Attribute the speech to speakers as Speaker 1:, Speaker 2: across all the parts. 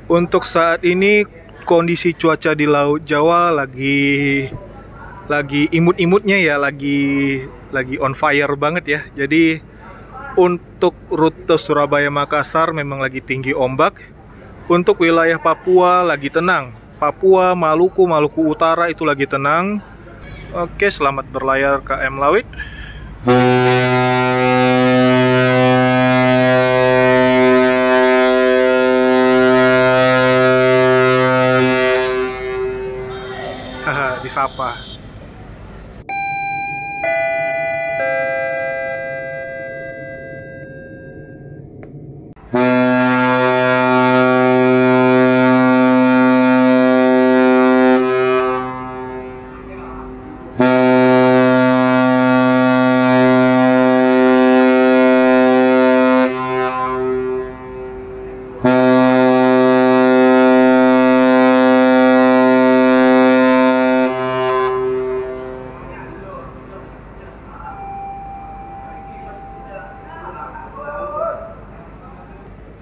Speaker 1: Untuk saat ini kondisi cuaca di Laut Jawa lagi imut-imutnya ya, lagi on fire banget ya. Jadi untuk rute Surabaya Makassar memang lagi tinggi ombak. Untuk wilayah Papua lagi tenang. Papua, Maluku Utara itu lagi tenang. Oke, selamat berlayar KM Lawit. Haha, disapa.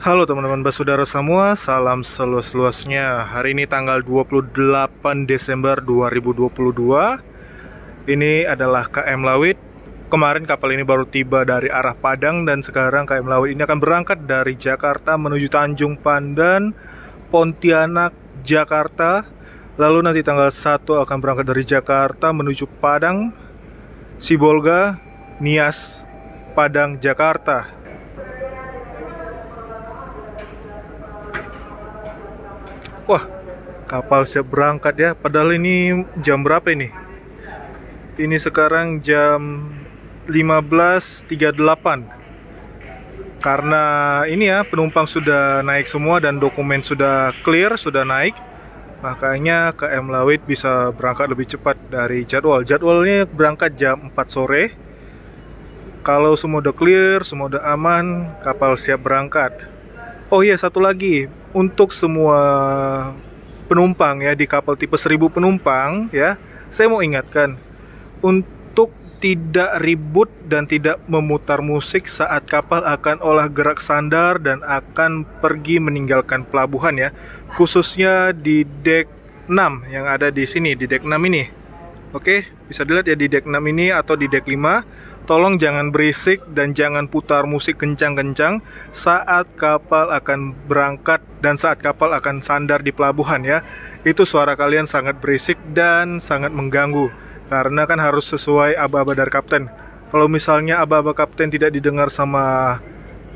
Speaker 1: Halo teman-teman basudara semua, salam seluas-luasnya. Hari ini tanggal 28 Desember 2022. Ini adalah KM Lawit. Kemarin kapal ini baru tiba dari arah Padang, dan sekarang KM Lawit ini akan berangkat dari Jakarta menuju Tanjung Pandan, Pontianak, Jakarta. Lalu nanti tanggal 1 akan berangkat dari Jakarta menuju Padang, Sibolga, Nias, Padang, Jakarta. Wah, kapal siap berangkat ya. Padahal ini jam berapa ini? Ini sekarang jam 15.38. Karena ini ya, penumpang sudah naik semua dan dokumen sudah clear, sudah naik. Makanya KM Lawit bisa berangkat lebih cepat dari jadwal. Jadwalnya berangkat jam 4 sore. Kalau semua udah clear, semua udah aman, kapal siap berangkat. Oh iya, satu lagi. Untuk semua penumpang ya di kapal tipe 1000 penumpang ya, saya mau ingatkan untuk tidak ribut dan tidak memutar musik saat kapal akan olah gerak sandar dan akan pergi meninggalkan pelabuhan ya, khususnya di dek 6 yang ada di sini, di dek 6 ini. Oke, bisa dilihat ya di dek 6 ini atau di dek 5. Tolong jangan berisik dan jangan putar musik kencang-kencang saat kapal akan berangkat dan saat kapal akan sandar di pelabuhan ya. Itu suara kalian sangat berisik dan sangat mengganggu, karena kan harus sesuai aba-aba dari kapten. Kalau misalnya aba-aba kapten tidak didengar sama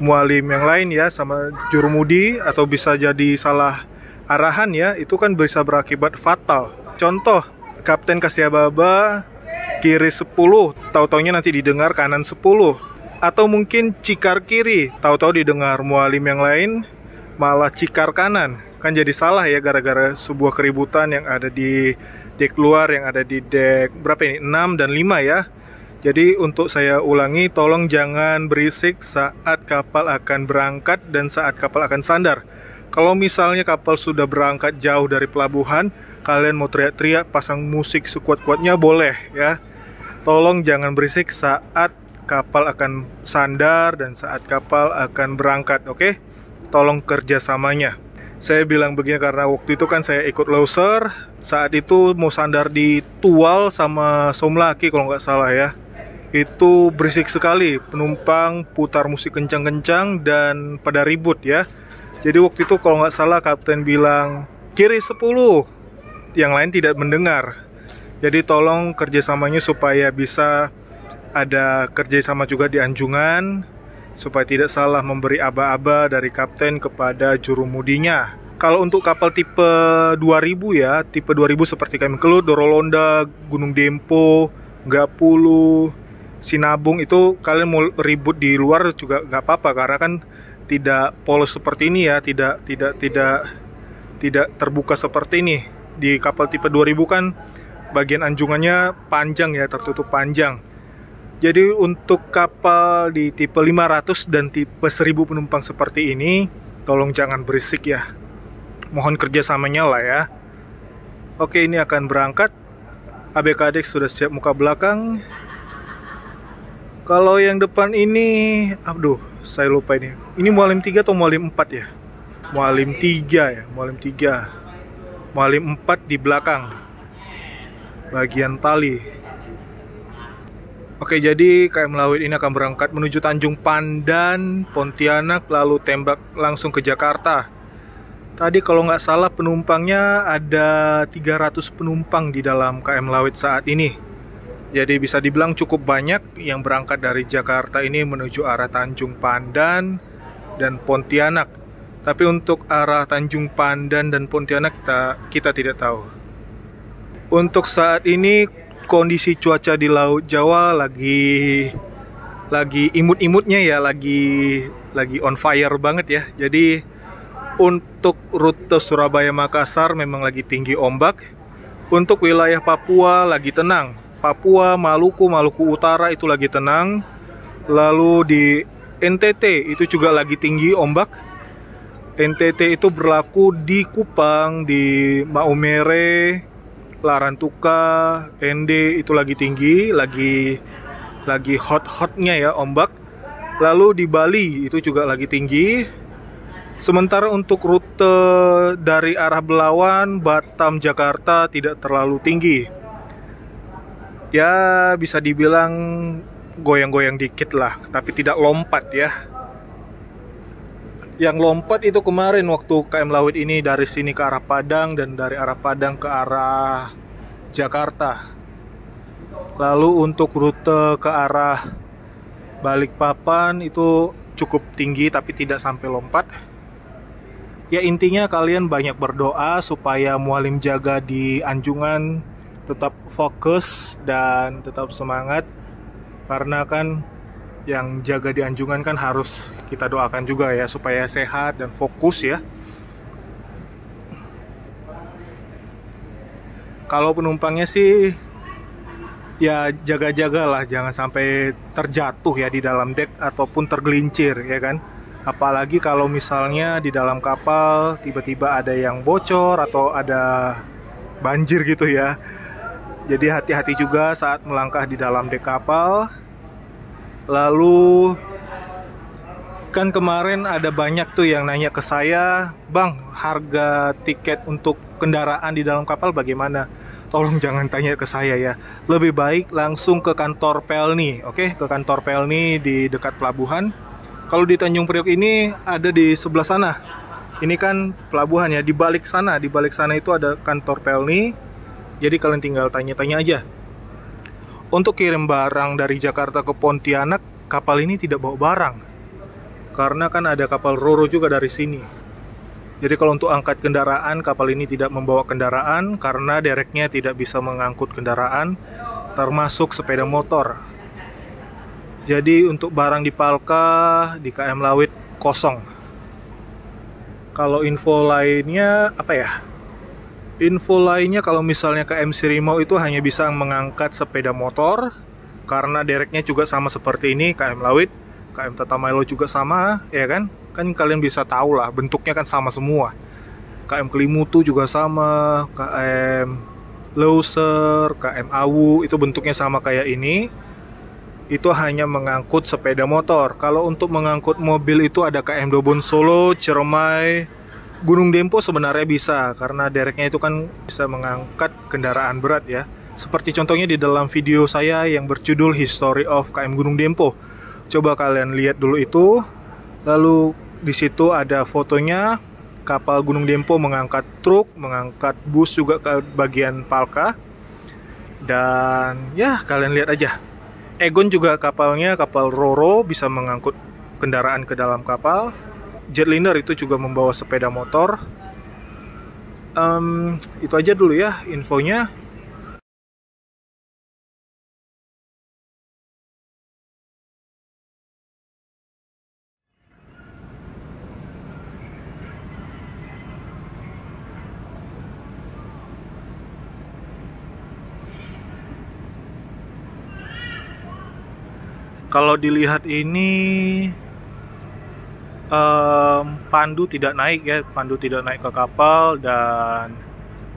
Speaker 1: mualim yang lain ya, sama jurumudi, atau bisa jadi salah arahan ya, itu kan bisa berakibat fatal. Contoh, kapten kasih aba-aba kiri 10, tahu-taunya nanti didengar kanan 10. Atau mungkin cikar kiri, tahu-tahu didengar mualim yang lain malah cikar kanan. Kan jadi salah ya, gara-gara sebuah keributan yang ada di dek luar, yang ada di dek berapa ini? 6 dan 5 ya. Jadi untuk saya ulangi, tolong jangan berisik saat kapal akan berangkat dan saat kapal akan sandar. Kalau misalnya kapal sudah berangkat jauh dari pelabuhan, kalian mau teriak-teriak, pasang musik sekuat-kuatnya boleh ya. Tolong jangan berisik saat kapal akan sandar dan saat kapal akan berangkat, oke? Tolong kerjasamanya. Saya bilang begini karena waktu itu kan saya ikut loser. Saat itu mau sandar di Tual sama Somlaki kalau nggak salah ya. Itu berisik sekali, penumpang putar musik kencang-kencang dan pada ribut ya. Jadi waktu itu kalau nggak salah kapten bilang kiri 10, yang lain tidak mendengar. Jadi tolong kerjasamanya supaya bisa ada kerjasama juga di anjungan, supaya tidak salah memberi aba-aba dari kapten kepada jurumudinya. Kalau untuk kapal tipe 2000 ya, tipe 2000 seperti kami Kelut, Dorolonda, Gunung Dempo, Gapulu, Sinabung, itu kalian mau ribut di luar juga nggak apa-apa, karena kan tidak polos seperti ini ya, tidak terbuka seperti ini. Di kapal tipe 2000 kan bagian anjungannya panjang ya, tertutup panjang. Jadi untuk kapal di tipe 500 dan tipe 1000 penumpang seperti ini, tolong jangan berisik ya. Mohon kerjasamanya lah ya. Oke, ini akan berangkat. ABKD sudah siap muka belakang. Kalau yang depan ini, aduh, saya lupa ini. Ini mualim 3 atau mualim 4 ya? Mualim 3 ya, Mualim 3. Mualim 4 di belakang bagian tali. Oke, jadi KM Lawit ini akan berangkat menuju Tanjung Pandan, Pontianak, lalu tembak langsung ke Jakarta. Tadi kalau nggak salah penumpangnya ada 300 penumpang di dalam KM Lawit saat ini. Jadi bisa dibilang cukup banyak yang berangkat dari Jakarta ini menuju arah Tanjung Pandan dan Pontianak. Tapi untuk arah Tanjung Pandan dan Pontianak kita tidak tahu. Untuk saat ini kondisi cuaca di Laut Jawa lagi imut-imutnya ya, lagi on fire banget ya. Jadi untuk rute Surabaya Makassar memang lagi tinggi ombak. Untuk wilayah Papua lagi tenang. Papua, Maluku Utara itu lagi tenang. Lalu di NTT itu juga lagi tinggi ombak. NTT itu berlaku di Kupang, di Maumere, Larantuka, ND itu lagi tinggi, lagi hot-hotnya ya ombak. Lalu di Bali itu juga lagi tinggi. Sementara untuk rute dari arah Belawan, Batam, Jakarta tidak terlalu tinggi. Ya bisa dibilang goyang-goyang dikit lah, tapi tidak lompat ya. Yang lompat itu kemarin waktu KM Lawit ini dari sini ke arah Padang dan dari arah Padang ke arah Jakarta. Lalu untuk rute ke arah Balikpapan itu cukup tinggi tapi tidak sampai lompat. Ya intinya kalian banyak berdoa supaya Mualim Jaga di Anjungan tetap fokus dan tetap semangat. Karena kan yang jaga di Anjungan kan harus kita doakan juga ya supaya sehat dan fokus ya. Kalau penumpangnya sih ya jaga-jagalah, jangan sampai terjatuh ya di dalam dek ataupun tergelincir ya kan. Apalagi kalau misalnya di dalam kapal tiba-tiba ada yang bocor atau ada banjir gitu ya. Jadi hati-hati juga saat melangkah di dalam dek kapal. Lalu kan kemarin ada banyak tuh yang nanya ke saya, "Bang, harga tiket untuk kendaraan di dalam kapal bagaimana?" Tolong jangan tanya ke saya ya. Lebih baik langsung ke kantor Pelni, oke? Ke kantor Pelni di dekat pelabuhan. Kalau di Tanjung Priok ini ada di sebelah sana. Ini kan pelabuhan ya, di balik sana itu ada kantor Pelni. Jadi kalian tinggal tanya-tanya aja. Untuk kirim barang dari Jakarta ke Pontianak, kapal ini tidak bawa barang. Karena kan ada kapal Roro juga dari sini. Jadi kalau untuk angkat kendaraan, kapal ini tidak membawa kendaraan karena dereknya tidak bisa mengangkut kendaraan, termasuk sepeda motor. Jadi untuk barang di Palka, di KM Lawit kosong. Kalau info lainnya apa ya? Info lainnya kalau misalnya KM Sirimo itu hanya bisa mengangkat sepeda motor karena dereknya juga sama seperti ini KM Lawit, KM Tatamilo juga sama, ya kan? Kan kalian bisa tahu lah, bentuknya kan sama semua. KM Kelimutu juga sama, KM Loser, KM Awu itu bentuknya sama kayak ini. Itu hanya mengangkut sepeda motor. Kalau untuk mengangkut mobil itu ada KM Dobon Solo, Ciremai, Gunung Dempo sebenarnya bisa karena dereknya itu kan bisa mengangkat kendaraan berat ya. Seperti contohnya di dalam video saya yang berjudul History of KM Gunung Dempo. Coba kalian lihat dulu itu. Lalu di situ ada fotonya kapal Gunung Dempo mengangkat truk, mengangkat bus juga ke bagian Palka. Dan ya kalian lihat aja. Egon juga kapalnya kapal Roro bisa mengangkut kendaraan ke dalam kapal. Jetliner itu juga membawa sepeda motor. Itu aja dulu ya infonya. Kalau dilihat ini pandu tidak naik ya, pandu tidak naik ke kapal dan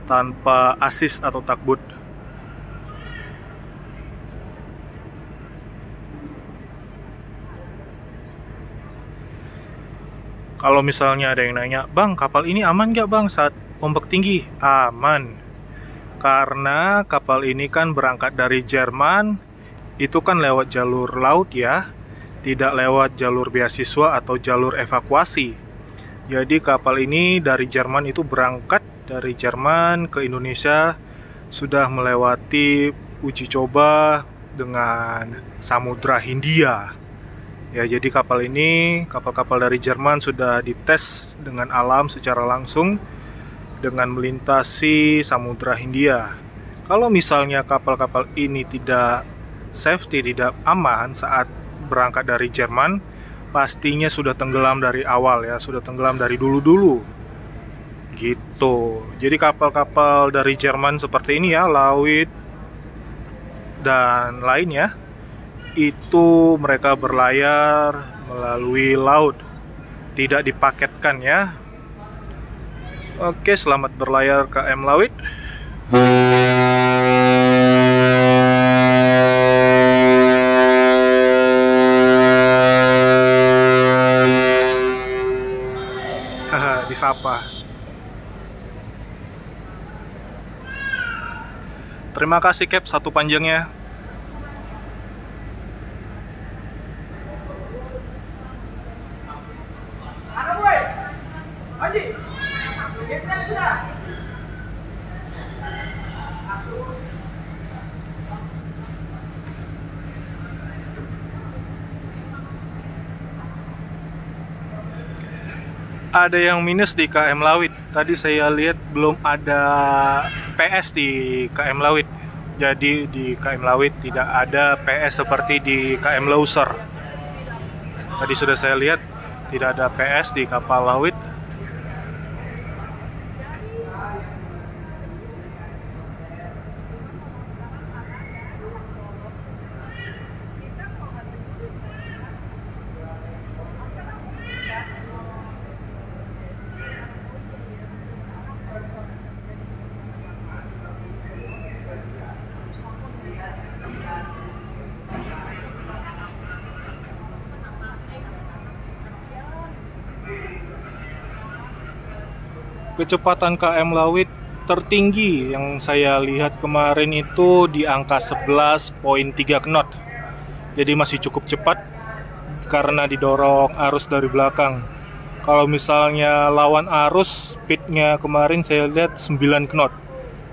Speaker 1: tanpa asis atau takbut. Kalau misalnya ada yang nanya, "Bang, kapal ini aman nggak bang saat ombak tinggi?" Aman. Karena kapal ini kan berangkat dari Jerman, itu kan lewat jalur laut ya, tidak lewat jalur beasiswa atau jalur evakuasi. Jadi kapal ini dari Jerman itu berangkat dari Jerman ke Indonesia, sudah melewati uji coba dengan Samudra Hindia. Ya, jadi kapal ini, kapal-kapal dari Jerman sudah dites dengan alam secara langsung dengan melintasi Samudra Hindia. Kalau misalnya kapal-kapal ini tidak safety, tidak aman saat berangkat dari Jerman, pastinya sudah tenggelam dari awal ya, sudah tenggelam dari dulu-dulu. Gitu. Jadi kapal-kapal dari Jerman seperti ini ya, Lawit dan lainnya, itu mereka berlayar melalui laut, tidak dipaketkan ya. Oke, selamat berlayar KM Lawit. Haha, disapa. Terima kasih Cap, satu panjangnya. Ada yang minus di KM Lawit. Tadi saya lihat belum ada PS di KM Lawit. Jadi di KM Lawit tidak ada PS seperti di KM Loser. Tadi sudah saya lihat tidak ada PS di kapal Lawit. Kecepatan KM Lawit tertinggi yang saya lihat kemarin itu di angka 11,3 knot. Jadi masih cukup cepat karena didorong arus dari belakang. Kalau misalnya lawan arus, speednya kemarin saya lihat 9 knot.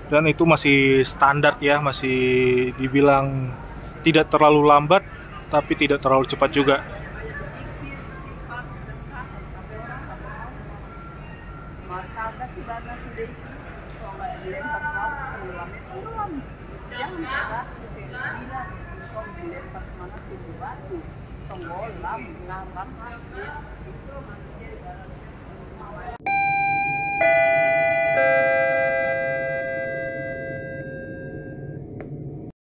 Speaker 1: Dan itu masih standar ya, masih dibilang tidak terlalu lambat tapi tidak terlalu cepat juga.
Speaker 2: Martabak sih bagas sudah isi, kalau nggak dilempar kau pulang, jangan berat gitu ya, bilang kau dilempar kemana tuh batu, tonggolam, ngaram, itu